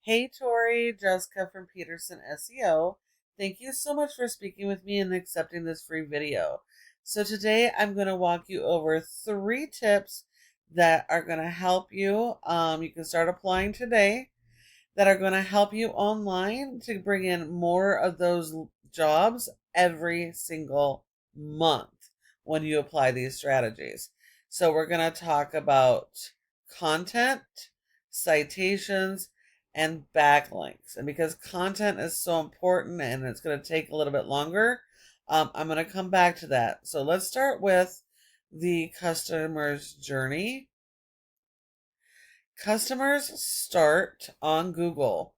Hey Tori, Jessica from Peterson SEO. Thank you so much for speaking with me and accepting this free video. So today I'm going to walk you over 3 tips that are going to help you. You can start applying today that are going to help you online to bring in more of those jobs every single month when you apply these strategies. So we're going to talk about content, citations, and backlinks. And because content is so important and it's going to take a little bit longer, I'm going to come back to that. So let's start with the customer's journey. Customers start on Google.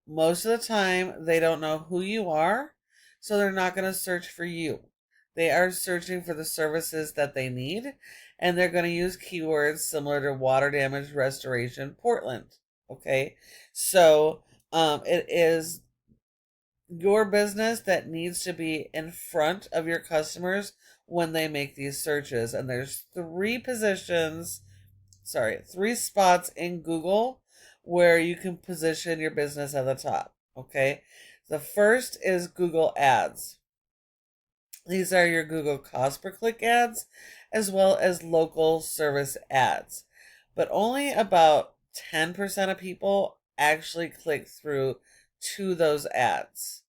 Most of the time, they don't know who you are, so they're not going to search for you. They are searching for the services that they need, and they're going to use keywords similar to water damage restoration Portland. Okay, so it is your business that needs to be in front of your customers when they make these searches. And there's 3 spots in Google where you can position your business at the top. Okay. The first is Google Ads. These are your Google cost per click ads as well as local service ads. But only about 10% of people actually click through to those ads.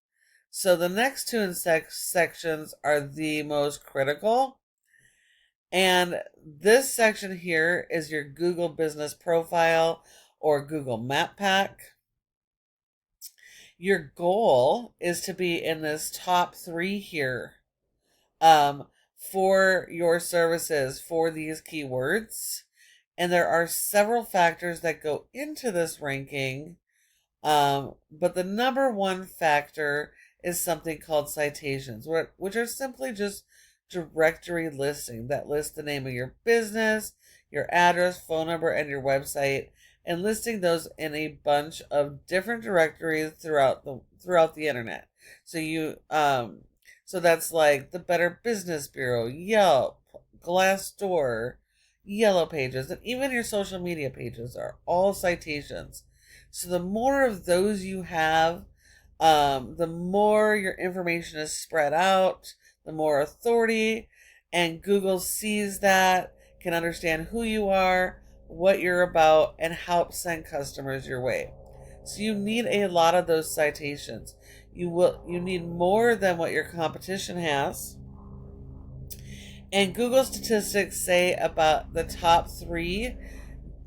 So the next 2 sections are the most critical. And this section here is your Google Business Profile or Google Map Pack. Your goal is to be in this top 3 here for your services for these keywords. And there are several factors that go into this ranking. But the number 1 factor is something called citations, which are simply just directory listing that lists the name of your business, your address, phone number, and your website, and listing those in a bunch of different directories throughout the internet. So that's like the Better Business Bureau, Yelp, Glassdoor, Yellow Pages, and even your social media pages are all citations. So the more of those you have, the more your information is spread out, the more authority, and Google sees that, can understand who you are, what you're about, and help send customers your way. So you need a lot of those citations. You need more than what your competition has. And Google statistics say about the top 3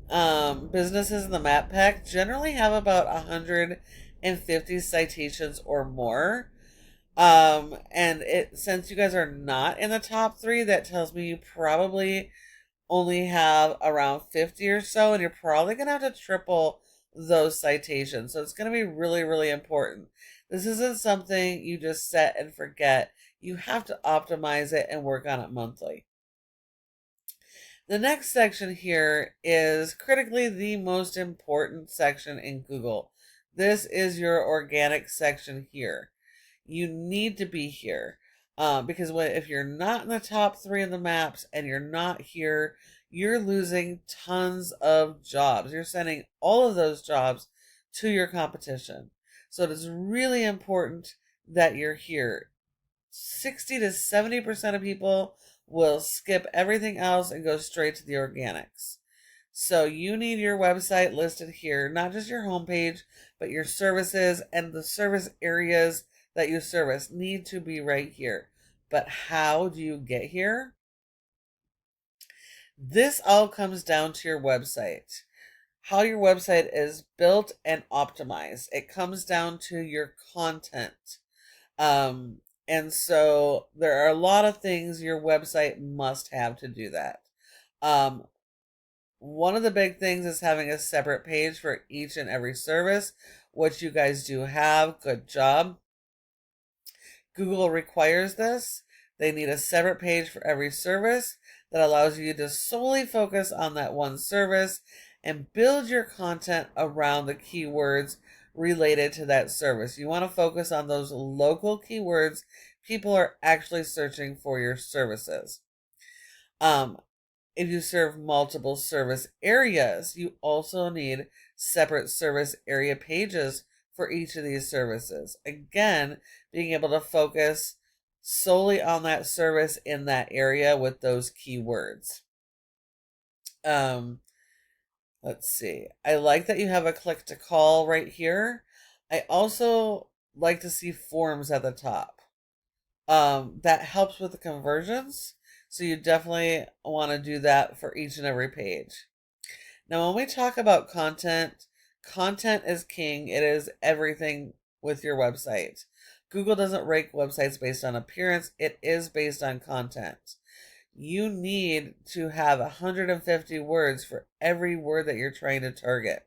businesses in the map pack generally have about 150 citations or more. And since you guys are not in the top 3, that tells me you probably only have around 50 or so, and you're probably going to have to triple those citations. So it's going to be really, really important. This isn't something you just set and forget. You have to optimize it and work on it monthly. The next section here is critically the most important section in Google. This is your organic section here. You need to be here because if you're not in the top 3 of the maps and you're not here, you're losing tons of jobs. You're sending all of those jobs to your competition. So it is really important that you're here. 60 to 70% of people will skip everything else and go straight to the organics. So you need your website listed here, not just your homepage, but your services and the service areas that you service need to be right here. But how do you get here? This all comes down to your website. How your website is built and optimized. It comes down to your content. And so there are a lot of things your website must have to do that. One of the big things is having a separate page for each and every service, which you guys do have. Good job. Google requires this. They need a separate page for every service that allows you to solely focus on that one service and build your content around the keywords related to that service. You want to focus on those local keywords people are actually searching for your services. If you serve multiple service areas, you also need separate service area pages for each of these services. Again, being able to focus solely on that service in that area with those keywords. Let's see. I like that you have a click to call right here. I also like to see forms at the top. That helps with the conversions. So you definitely want to do that for each and every page. Now, when we talk about content, content is king. It is everything with your website. Google doesn't rank websites based on appearance. It is based on content. You need to have 150 words for every word that you're trying to target.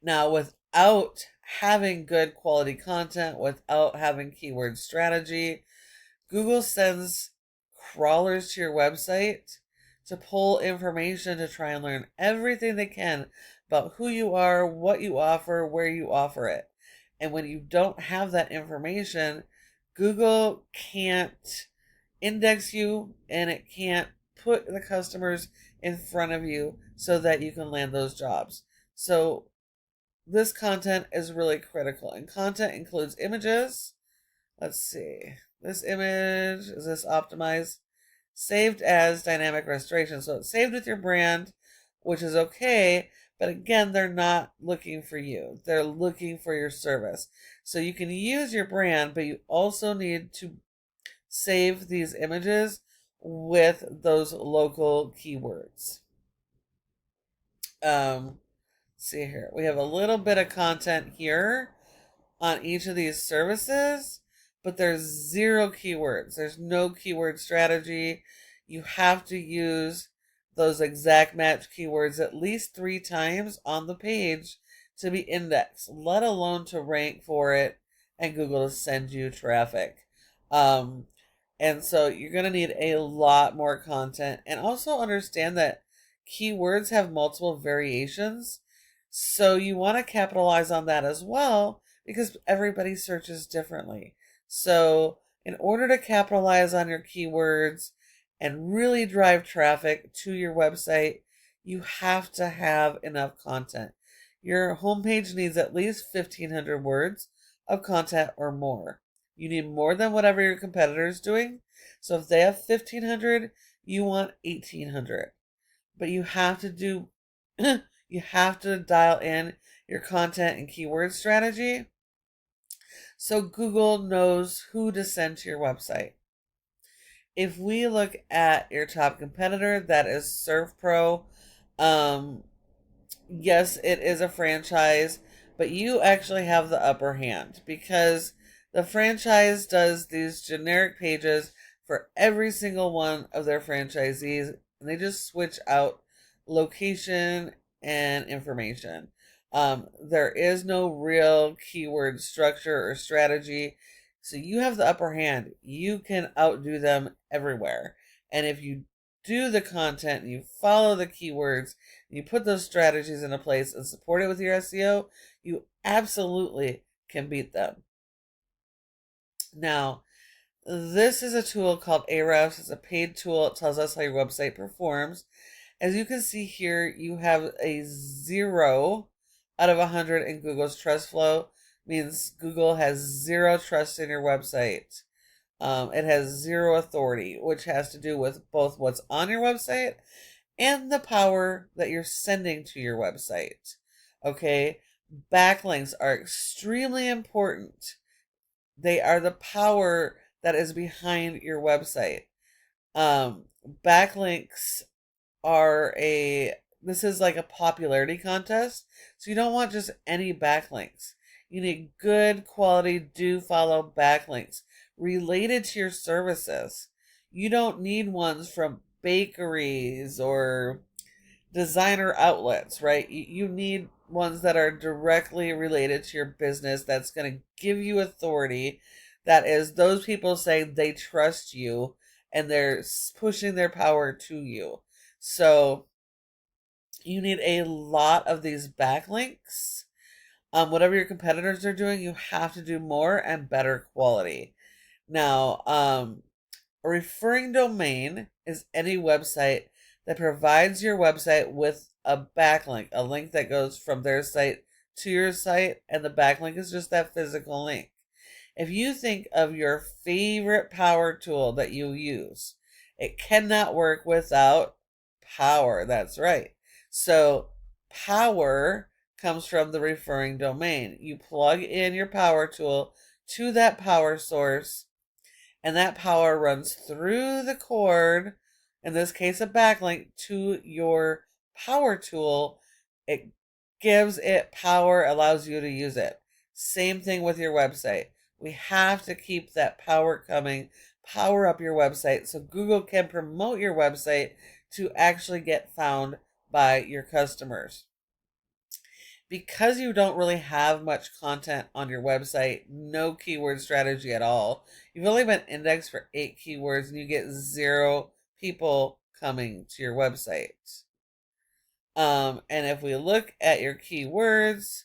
Now, without having good quality content, without having keyword strategy, Google sends crawlers to your website to pull information to try and learn everything they can about who you are, what you offer, where you offer it. And when you don't have that information, Google can't index you and it can't put the customers in front of you so that you can land those jobs. So this content is really critical, and content includes images. Let's see. This image, is this optimized? Saved as dynamic restoration. So it's saved with your brand, which is okay. But again, they're not looking for you. They're looking for your service. So you can use your brand, but you also need to save these images with those local keywords. See here. We have a little bit of content here on each of these services, but there's zero keywords. There's no keyword strategy. You have to use those exact match keywords at least 3 times on the page to be indexed, let alone to rank for it and Google to send you traffic. And so you're going to need a lot more content, and also understand that keywords have multiple variations. So you want to capitalize on that as well, because everybody searches differently. So in order to capitalize on your keywords and really drive traffic to your website, you have to have enough content. Your homepage needs at least 1,500 words of content or more. You need more than whatever your competitor is doing. So if they have 1,500, you want 1,800. But you have to do, you have to dial in your content and keyword strategy so Google knows who to send to your website. If we look at your top competitor, that is ServPro. Yes, it is a franchise, but you actually have the upper hand, because the franchise does these generic pages for every single one of their franchisees, and they just switch out location and information. There is no real keyword structure or strategy, so you have the upper hand. You can outdo them everywhere. And if you do the content and you follow the keywords and you put those strategies into place and support it with your SEO, you absolutely can beat them. Now, this is a tool called Ahrefs. It's a paid tool. It tells us how your website performs. As you can see here, you have a 0 out of 100 in Google's trust flow. Means Google has 0 trust in your website. It has 0 authority, which has to do with both what's on your website and the power that you're sending to your website. Okay, backlinks are extremely important. They are the power that is behind your website. Backlinks are this is like a popularity contest. So you don't want just any backlinks. You need good quality, do follow backlinks related to your services. You don't need ones from bakeries or designer outlets, right? You need ones that are directly related to your business, that's going to give you authority. That is, those people say they trust you and they're pushing their power to you. So you need a lot of these backlinks. Whatever your competitors are doing, you have to do more and better quality. Now, a referring domain is any website that provides your website with a backlink, a link that goes from their site to your site, and the backlink is just that physical link. If you think of your favorite power tool that you use, it cannot work without power. That's right. So power comes from the referring domain. You plug in your power tool to that power source, and that power runs through the cord, in this case a backlink, to your power tool. It gives it power, allows you to use it. Same thing with your website. We have to keep that power coming, power up your website so Google can promote your website to actually get found by your customers. Because you don't really have much content on your website, no keyword strategy at all, you've only been indexed for 8 keywords and you get 0 people coming to your website. And if we look at your keywords,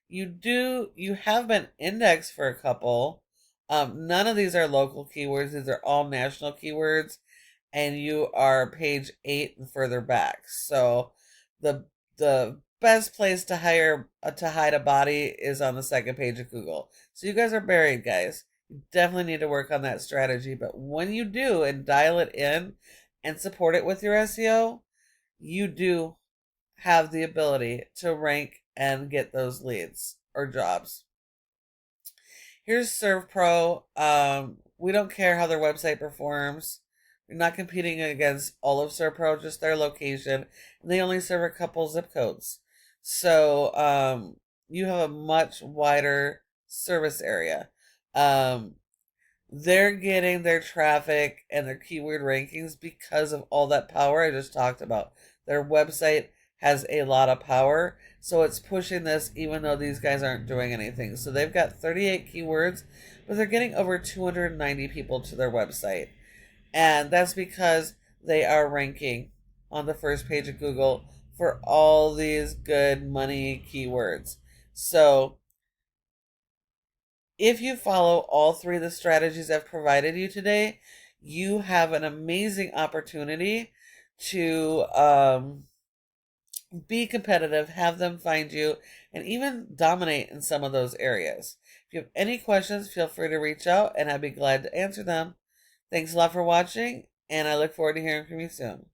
you have been indexed for a couple. None of these are local keywords. These are all national keywords, and you are page 8 and further back. So the best place to hide a body is on the second page of Google. So you guys are buried, guys. You definitely need to work on that strategy. But when you do and dial it in and support it with your SEO, you do have the ability to rank and get those leads or jobs. Here's ServPro. We don't care how their website performs. You're not competing against all of ServPro, just their location. And they only serve a couple zip codes. So you have a much wider service area. They're getting their traffic and their keyword rankings because of all that power I just talked about. Their website has a lot of power, so it's pushing this even though these guys aren't doing anything. So they've got 38 keywords, but they're getting over 290 people to their website. And that's because they are ranking on the first page of Google for all these good money keywords. So if you follow all 3 of the strategies I've provided you today, you have an amazing opportunity to be competitive, have them find you, and even dominate in some of those areas. If you have any questions, feel free to reach out and I'd be glad to answer them. Thanks a lot for watching, and I look forward to hearing from you soon.